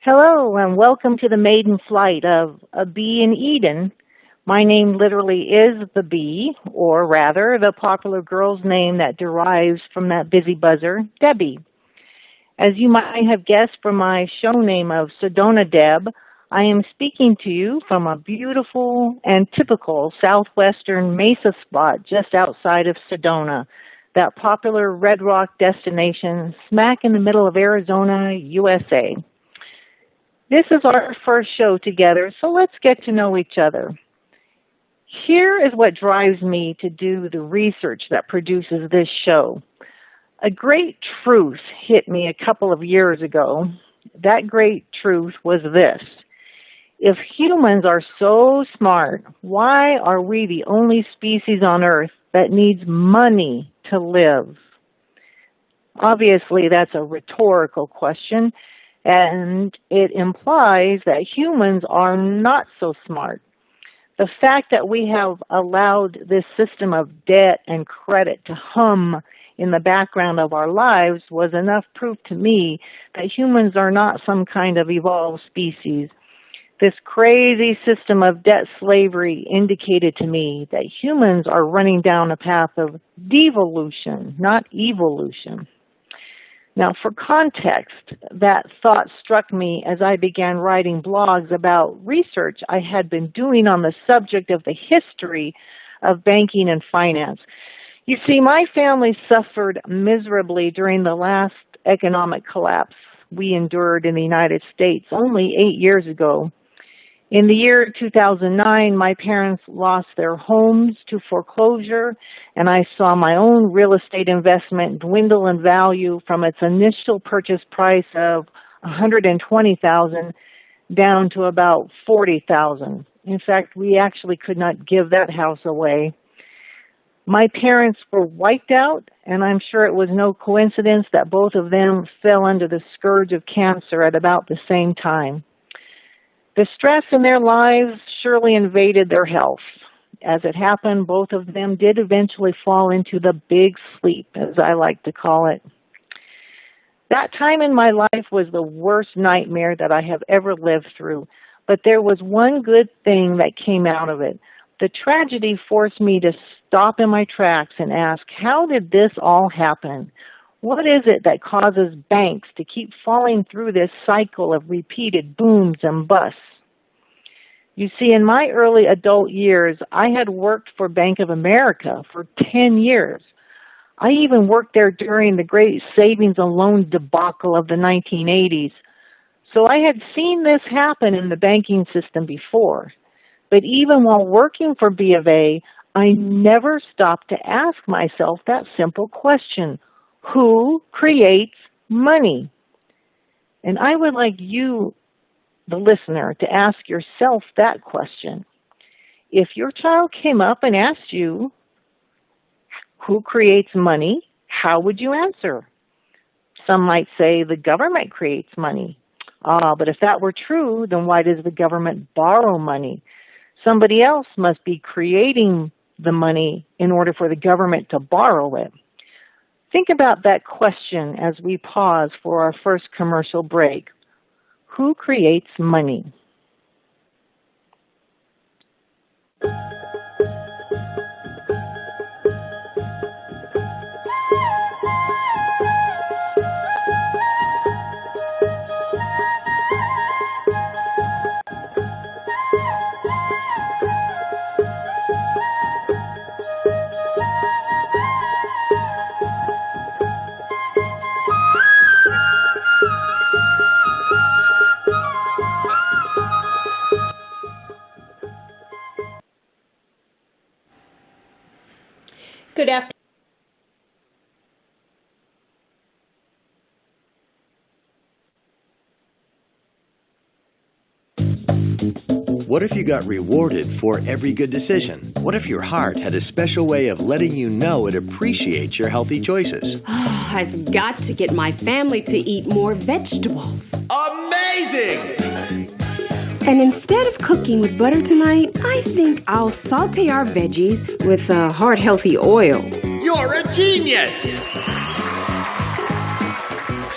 Hello and welcome to the maiden flight of A Bee in Eden. My name literally is the bee, or rather the popular girl's name that derives from that busy buzzer, Debbie. As you might have guessed from my show name of SedonaDeb, I am speaking to you from a beautiful and typical southwestern mesa spot just outside of Sedona, that popular Red Rock destination smack in the middle of Arizona, USA. This is our first show together, so let's get to know each other. Here is what drives me to do the research that produces this show. A great truth hit me a couple of years ago. That great truth was this. If humans are so smart, why are we the only species on Earth that needs money to live? Obviously, that's a rhetorical question. And it implies that humans are not so smart. The fact that we have allowed this system of debt and credit to hum in the background of our lives was enough proof to me that humans are not some kind of evolved species. This crazy system of debt slavery indicated to me that humans are running down a path of devolution, not evolution. Now, for context, that thought struck me as I began writing blogs about research I had been doing on the subject of the history of banking and finance. You see, my family suffered miserably during the last economic collapse we endured in the United States only 8 years ago. In the year 2009, my parents lost their homes to foreclosure, and I saw my own real estate investment dwindle in value from its initial purchase price of $120,000 down to about $40,000. In fact, we actually could not give that house away. My parents were wiped out, and I'm sure it was no coincidence that both of them fell under the scourge of cancer at about the same time. The stress in their lives surely invaded their health. As it happened, both of them did eventually fall into the big sleep, as I like to call it. That time in my life was the worst nightmare that I have ever lived through, but there was one good thing that came out of it. The tragedy forced me to stop in my tracks and ask, how did this all happen? What is it that causes banks to keep falling through this cycle of repeated booms and busts? You see, in my early adult years, I had worked for Bank of America for 10 years. I even worked there during the great savings and loan debacle of the 1980s. So I had seen this happen in the banking system before. But even while working for B of A, I never stopped to ask myself that simple question. Who creates money? And I would like you, the listener, to ask yourself that question. If your child came up and asked you, who creates money, how would you answer? Some might say the government creates money. But if that were true, then why does the government borrow money? Somebody else must be creating the money in order for the government to borrow it. Think about that question as we pause for our first commercial break. Who creates money? Good afternoon. What if you got rewarded for every good decision? What if your heart had a special way of letting you know it appreciates your healthy choices? I've got to get my family to eat more vegetables. Amazing! And instead of cooking with butter tonight, I think I'll saute our veggies with heart-healthy oil. You're a genius!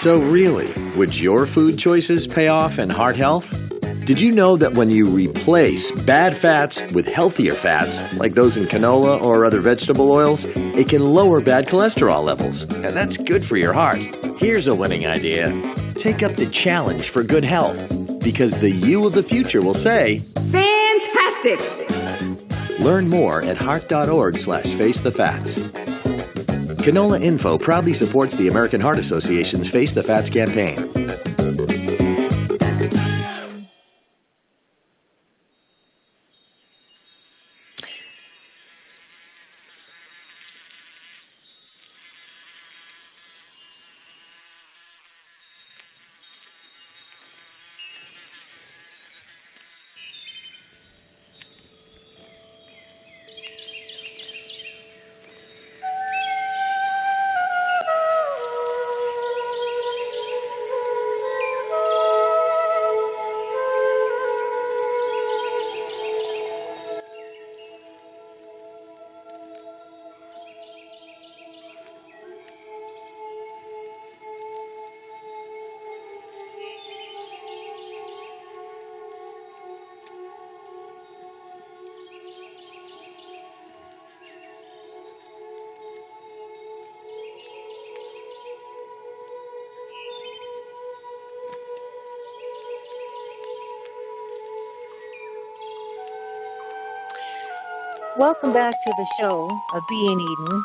So really, would your food choices pay off in heart health? Did you know that when you replace bad fats with healthier fats, like those in canola or other vegetable oils, it can lower bad cholesterol levels, and that's good for your heart. Here's a winning idea. Take up the challenge for good health, because the you of the future will say, Fantastic! Learn more at heart.org/facethefats. Canola Info proudly supports the American Heart Association's Face the Fats campaign. Welcome back to the show of Being Eden.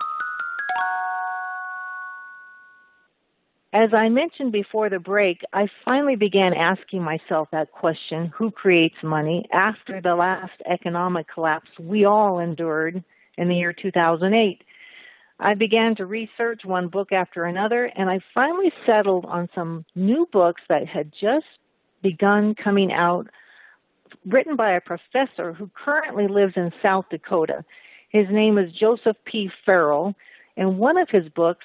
As I mentioned before the break, I finally began asking myself that question, who creates money, after the last economic collapse we all endured in the year 2008. I began to research one book after another, and I finally settled on some new books that had just begun coming out, written by a professor who currently lives in South Dakota. His name is Joseph P. Farrell, and one of his books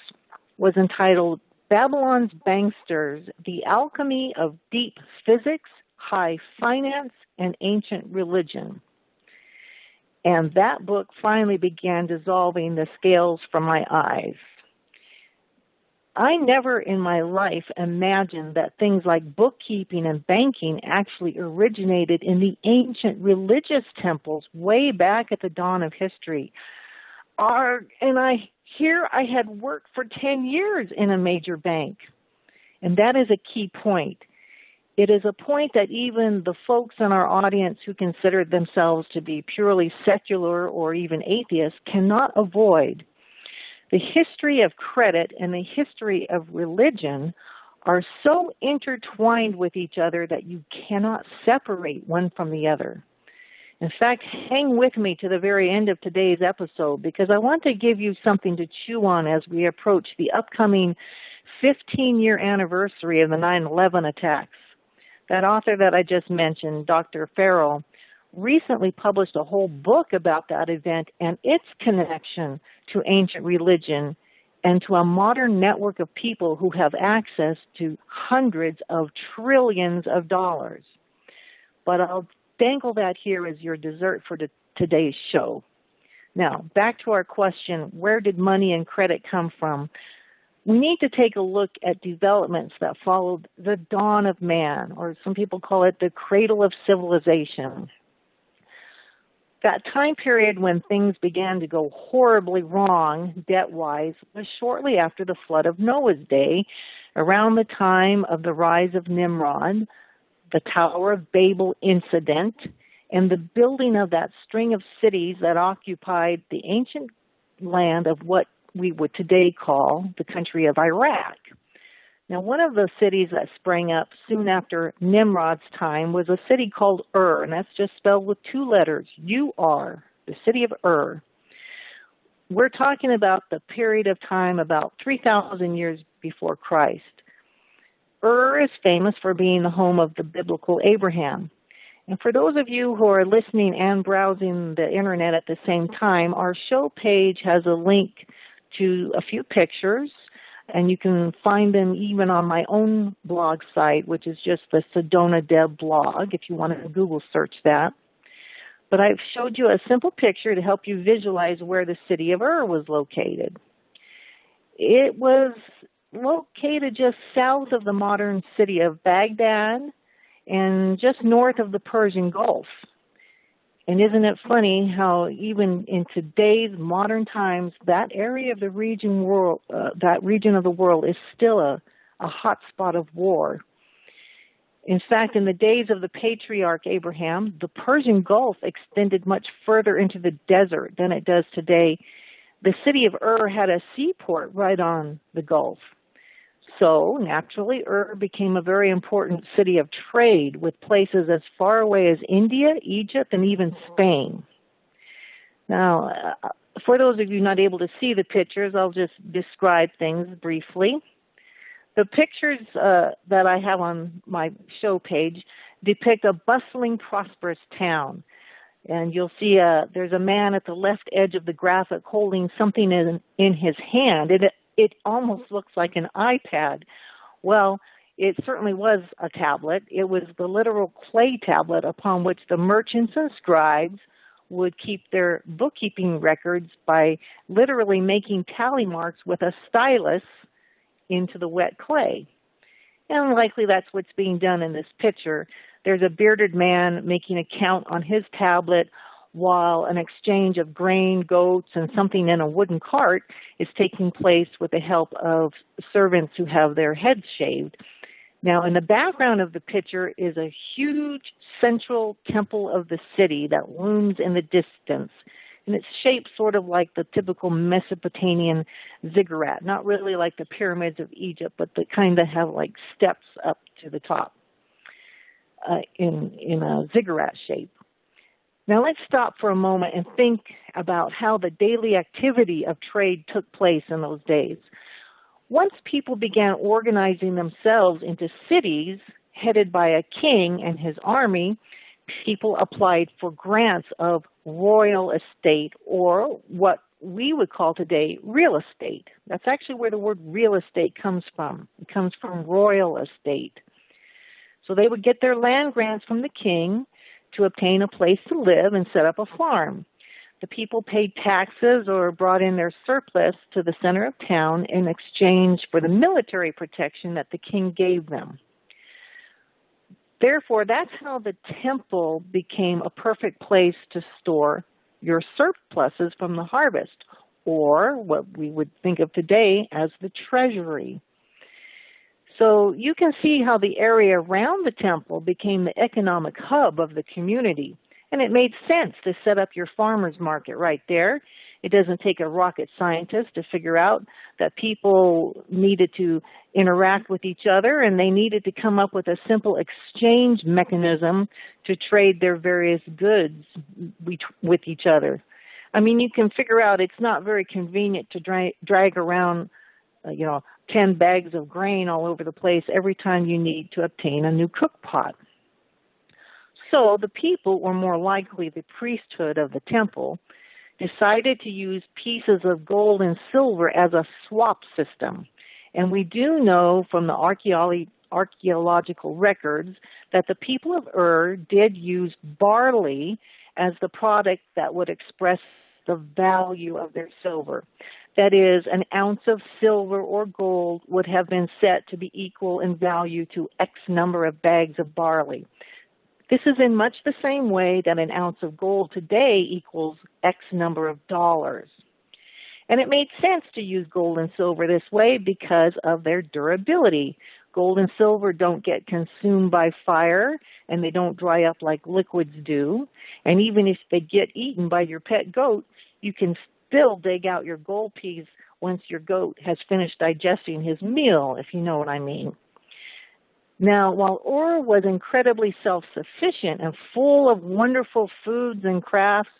was entitled Babylon's Banksters, The Alchemy of Deep Physics, High Finance, and Ancient Religion. And that book finally began dissolving the scales from my eyes. I never in my life imagined that things like bookkeeping and banking actually originated in the ancient religious temples way back at the dawn of history. I had worked for 10 years in a major bank. And that is a key point. It is a point that even the folks in our audience who consider themselves to be purely secular or even atheists cannot avoid. The history of credit and the history of religion are so intertwined with each other that you cannot separate one from the other. In fact, hang with me to the very end of today's episode because I want to give you something to chew on as we approach the upcoming 15-year anniversary of the 9/11 attacks. That author that I just mentioned, Dr. Farrell, recently published a whole book about that event and its connection to ancient religion and to a modern network of people who have access to hundreds of trillions of dollars. But I'll dangle that here as your dessert for today's show. Now, back to our question, where did money and credit come from? We need to take a look at developments that followed the dawn of man, or some people call it the cradle of civilization. That time period when things began to go horribly wrong debt-wise was shortly after the flood of Noah's day, around the time of the rise of Nimrod, the Tower of Babel incident, and the building of that string of cities that occupied the ancient land of what we would today call the country of Iraq. Now, one of the cities that sprang up soon after Nimrod's time was a city called Ur, and that's just spelled with two letters, U-R, the city of Ur. We're talking about the period of time about 3,000 years before Christ. Ur is famous for being the home of the biblical Abraham. And for those of you who are listening and browsing the internet at the same time, our show page has a link to a few pictures, and you can find them even on my own blog site, which is just the SedonaDeb blog, if you want to Google search that. But I've showed you a simple picture to help you visualize where the city of Ur was located. It was located just south of the modern city of Baghdad and just north of the Persian Gulf. And isn't it funny how even in today's modern times, that area of the region of the world is still a hot spot of war. In fact, in the days of the patriarch Abraham, the Persian Gulf extended much further into the desert than it does today. The city of Ur had a seaport right on the Gulf. So, naturally, Ur became a very important city of trade with places as far away as India, Egypt, and even Spain. Now, for those of you not able to see the pictures, I'll just describe things briefly. The pictures that I have on my show page depict a bustling, prosperous town. And you'll see there's a man at the left edge of the graphic holding something in his hand. It almost looks like an iPad. Well, it certainly was a tablet. It was the literal clay tablet upon which the merchants and scribes would keep their bookkeeping records by literally making tally marks with a stylus into the wet clay. And likely that's what's being done in this picture. There's a bearded man making a count on his tablet while an exchange of grain, goats, and something in a wooden cart is taking place with the help of servants who have their heads shaved. Now, in the background of the picture is a huge central temple of the city that looms in the distance. And it's shaped sort of like the typical Mesopotamian ziggurat, not really like the pyramids of Egypt, but they kind of have like steps up to the top in a ziggurat shape. Now let's stop for a moment and think about how the daily activity of trade took place in those days. Once people began organizing themselves into cities headed by a king and his army, people applied for grants of royal estate, or what we would call today real estate. That's actually where the word real estate comes from. It comes from royal estate. So they would get their land grants from the king to obtain a place to live and set up a farm. The people paid taxes or brought in their surplus to the center of town in exchange for the military protection that the king gave them. Therefore, that's how the temple became a perfect place to store your surpluses from the harvest, or what we would think of today as the treasury. So you can see how the area around the temple became the economic hub of the community. And it made sense to set up your farmer's market right there. It doesn't take a rocket scientist to figure out that people needed to interact with each other, and they needed to come up with a simple exchange mechanism to trade their various goods with each other. I mean, you can figure out it's not very convenient to drag around 10 bags of grain all over the place every time you need to obtain a new cook pot. So the people, or more likely the priesthood of the temple, decided to use pieces of gold and silver as a swap system. And we do know from the archaeological records that the people of Ur did use barley as the product that would express the value of their silver. That is, an ounce of silver or gold would have been set to be equal in value to X number of bags of barley. This is in much the same way that an ounce of gold today equals X number of dollars. And it made sense to use gold and silver this way because of their durability. Gold and silver don't get consumed by fire, and they don't dry up like liquids do. And even if they get eaten by your pet goat, you can still dig out your gold piece once your goat has finished digesting his meal, if you know what I mean. Now, while Ur was incredibly self-sufficient and full of wonderful foods and crafts,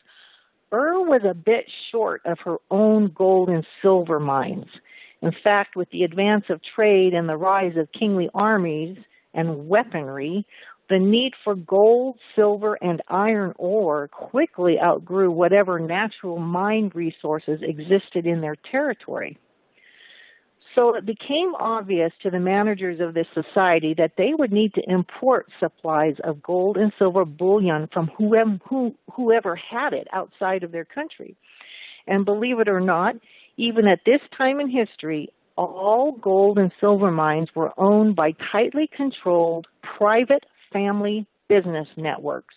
Ur was a bit short of her own gold and silver mines. In fact, with the advance of trade and the rise of kingly armies and weaponry, the need for gold, silver, and iron ore quickly outgrew whatever natural mine resources existed in their territory. So it became obvious to the managers of this society that they would need to import supplies of gold and silver bullion from whoever had it outside of their country. And believe it or not, even at this time in history, all gold and silver mines were owned by tightly controlled private family business networks.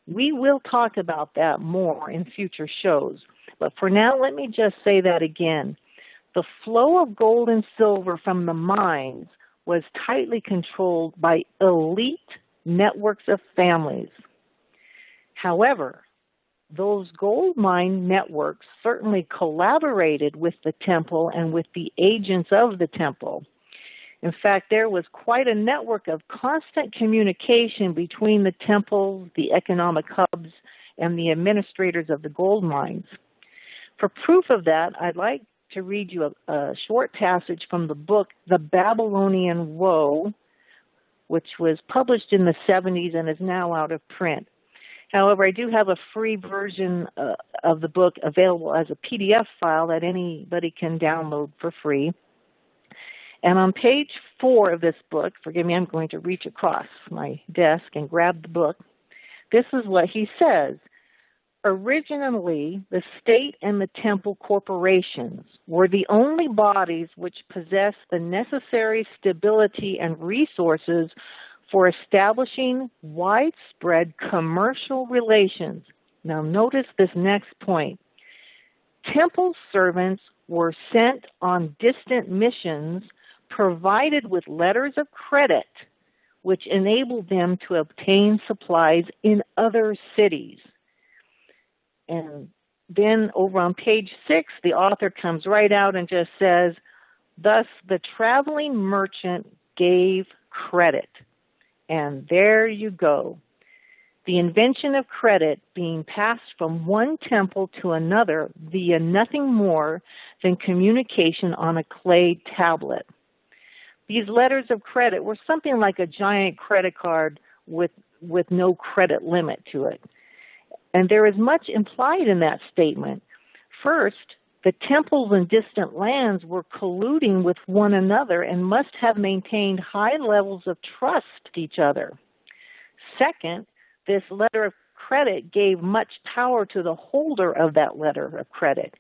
We will talk about that more in future shows, but for now, let me just say that again. The flow of gold and silver from the mines was tightly controlled by elite networks of families. However, those gold mine networks certainly collaborated with the temple and with the agents of the temple. In fact, there was quite a network of constant communication between the temples, the economic hubs, and the administrators of the gold mines. For proof of that, I'd like to read you a short passage from the book, The Babylonian Woe, which was published in the 70s and is now out of print. However, I do have a free version of the book available as a PDF file that anybody can download for free. And on page 4 of this book, forgive me, I'm going to reach across my desk and grab the book. This is what he says. Originally, the state and the temple corporations were the only bodies which possessed the necessary stability and resources for establishing widespread commercial relations. Now notice this next point. Temple servants were sent on distant missions provided with letters of credit which enabled them to obtain supplies in other cities. And then over on page 6, the author comes right out and just says, thus the traveling merchant gave credit. And there you go. The invention of credit being passed from one temple to another via nothing more than communication on a clay tablet. These letters of credit were something like a giant credit card with no credit limit to it. And there is much implied in that statement. First, the temples in distant lands were colluding with one another and must have maintained high levels of trust with each other. Second, this letter of credit gave much power to the holder of that letter of credit,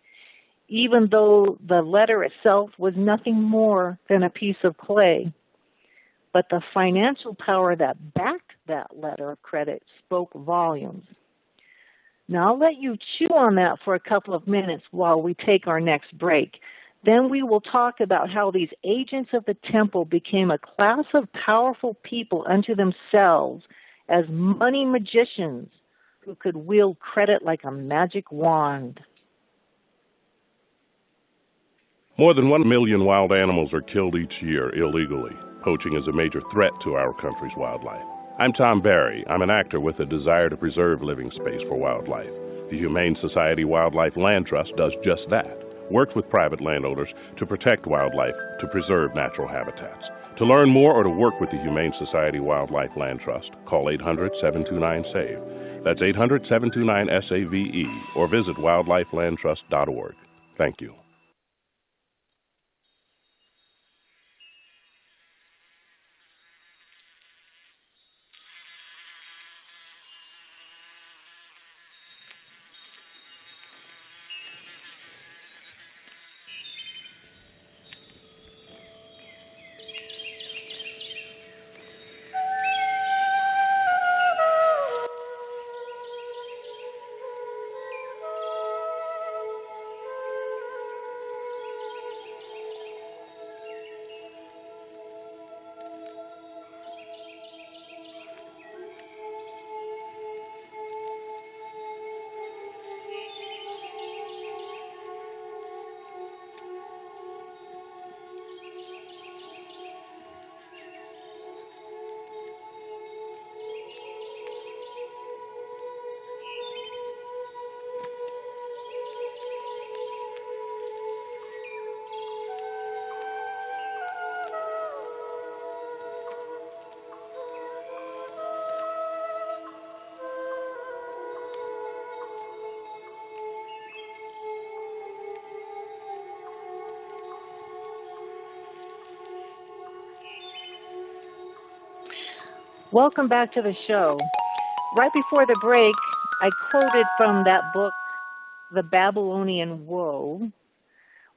even though the letter itself was nothing more than a piece of clay. But the financial power that backed that letter of credit spoke volumes. Now I'll let you chew on that for a couple of minutes while we take our next break. Then we will talk about how these agents of the temple became a class of powerful people unto themselves as money magicians who could wield credit like a magic wand. More than 1 million wild animals are killed each year illegally. Poaching is a major threat to our country's wildlife. I'm Tom Barry. I'm an actor with a desire to preserve living space for wildlife. The Humane Society Wildlife Land Trust does just that. Works with private landowners to protect wildlife, to preserve natural habitats. To learn more or to work with the Humane Society Wildlife Land Trust, call 800-729-SAVE. That's 800-729-SAVE, or visit wildlifelandtrust.org. Thank you. Welcome back to the show. Right before the break, I quoted from that book, The Babylonian Woe,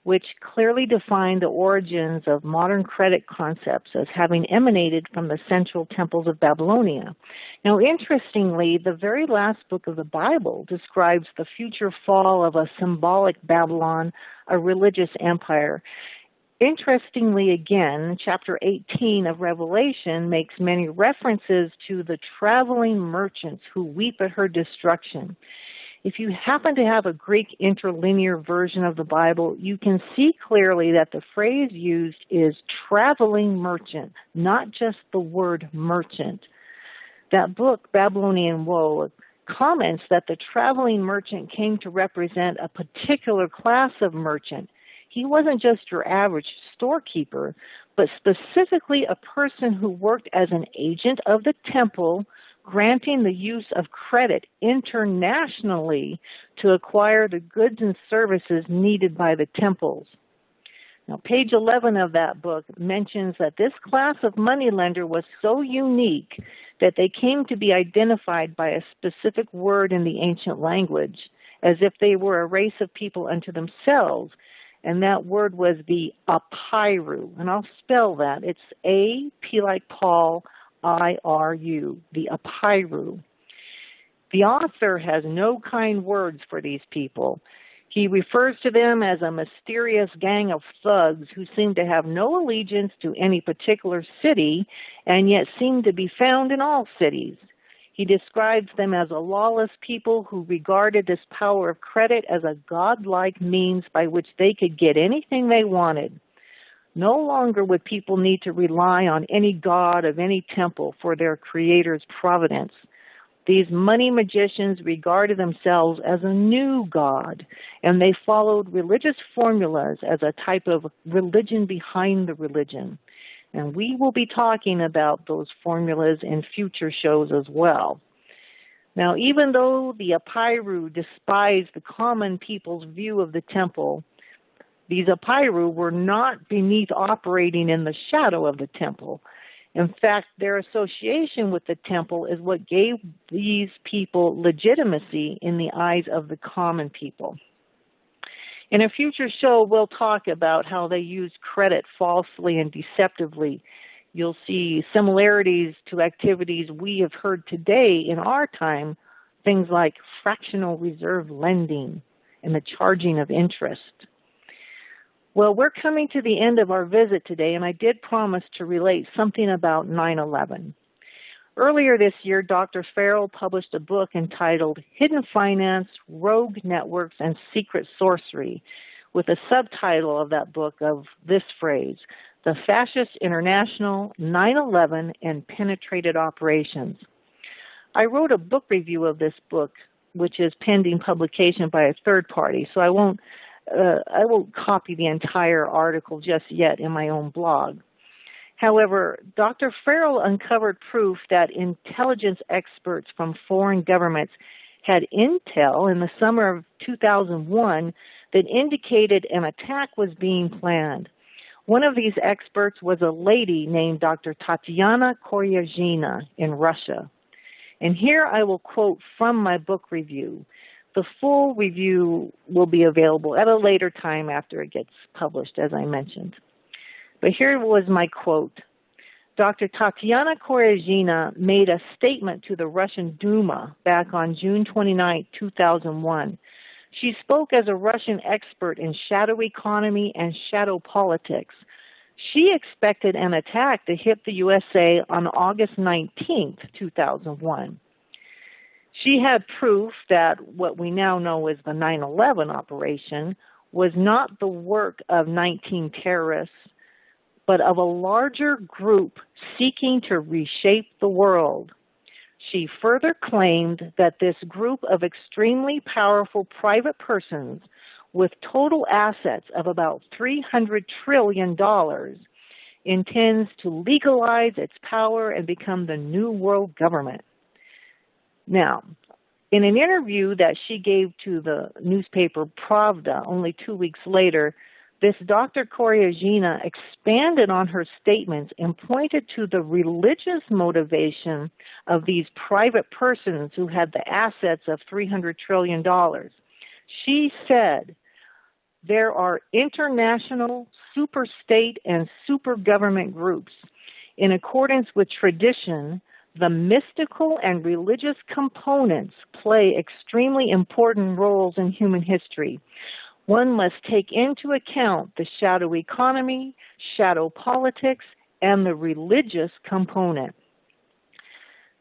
which clearly defined the origins of modern credit concepts as having emanated from the central temples of Babylonia. Now, interestingly, the very last book of the Bible describes the future fall of a symbolic Babylon, a religious empire. Interestingly, again, chapter 18 of Revelation makes many references to the traveling merchants who weep at her destruction. If you happen to have a Greek interlinear version of the Bible, you can see clearly that the phrase used is traveling merchant, not just the word merchant. That book, Babylonian Woe, comments that the traveling merchant came to represent a particular class of merchant. He wasn't just your average storekeeper, but specifically a person who worked as an agent of the temple, granting the use of credit internationally to acquire the goods and services needed by the temples. Now, page 11 of that book mentions that this class of moneylender was so unique that they came to be identified by a specific word in the ancient language, as if they were a race of people unto themselves, and that word was the Apiru, and I'll spell that. It's A-P like Paul, I-R-U, the Apiru. The author has no kind words for these people. He refers to them as a mysterious gang of thugs who seem to have no allegiance to any particular city and yet seem to be found in all cities. He describes them as a lawless people who regarded this power of credit as a godlike means by which they could get anything they wanted. No longer would people need to rely on any god of any temple for their creator's providence. These money magicians regarded themselves as a new god, and they followed religious formulas as a type of religion behind the religion. And we will be talking about those formulas in future shows as well. Now, even though the Apiru despised the common people's view of the temple, these Apiru were not beneath operating in the shadow of the temple. In fact, their association with the temple is what gave these people legitimacy in the eyes of the common people. In a future show, we'll talk about how they used credit falsely and deceptively. You'll see similarities to activities we have heard today in our time, things like fractional reserve lending and the charging of interest. Well, we're coming to the end of our visit today, and I did promise to relate something about 9/11. Earlier this year, Dr. Farrell published a book entitled Hidden Finance, Rogue Networks, and Secret Sorcery, with a subtitle of that book of this phrase, The Fascist International, 9/11, and Penetrated Operations. I wrote a book review of this book, which is pending publication by a third party, so I won't copy the entire article just yet in my own blog. However, Dr. Farrell uncovered proof that intelligence experts from foreign governments had intel in the summer of 2001 that indicated an attack was being planned. One of these experts was a lady named Dr. Tatiana Koryazhina in Russia. And here I will quote from my book review. The full review will be available at a later time after it gets published, as I mentioned. But here was my quote. Dr. Tatiana Koryazhina made a statement to the Russian Duma back on June 29, 2001. She spoke as a Russian expert in shadow economy and shadow politics. She expected an attack to hit the USA on August 19, 2001. She had proof that what we now know as the 9/11 operation was not the work of 19 terrorists, but of a larger group seeking to reshape the world. She further claimed that this group of extremely powerful private persons with total assets of about $300 trillion intends to legalize its power and become the new world government. Now, in an interview that she gave to the newspaper Pravda only 2 weeks later, this Dr. Koryazhina expanded on her statements and pointed to the religious motivation of these private persons who had the assets of $300 trillion. She said, there are international, superstate, and supergovernment groups. In accordance with tradition, the mystical and religious components play extremely important roles in human history. One must take into account the shadow economy, shadow politics, and the religious component.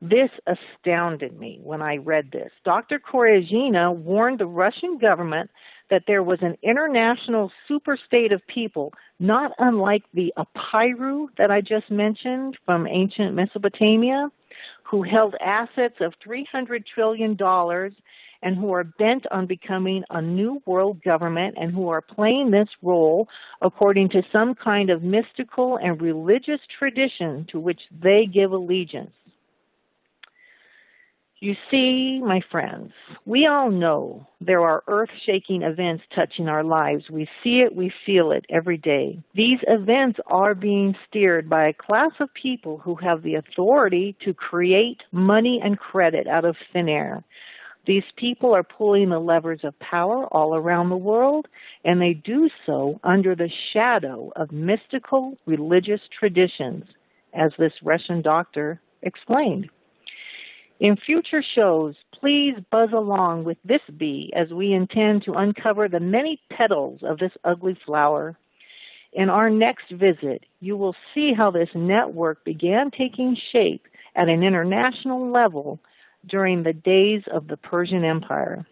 This astounded me when I read this. Dr. Koryzhina warned the Russian government that there was an international superstate of people, not unlike the Apiru that I just mentioned from ancient Mesopotamia, who held assets of $300 trillion and who are bent on becoming a new world government and who are playing this role according to some kind of mystical and religious tradition to which they give allegiance. You see, my friends, we all know there are earth-shaking events touching our lives. We see it, we feel it every day. These events are being steered by a class of people who have the authority to create money and credit out of thin air. These people are pulling the levers of power all around the world, and they do so under the shadow of mystical religious traditions, as this Russian doctor explained. In future shows, please buzz along with this bee as we intend to uncover the many petals of this ugly flower. In our next visit, you will see how this network began taking shape at an international level during the days of the Persian Empire.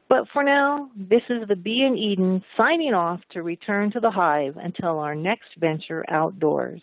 But for now, this is the Bee in Eden signing off to return to the hive until our next venture outdoors.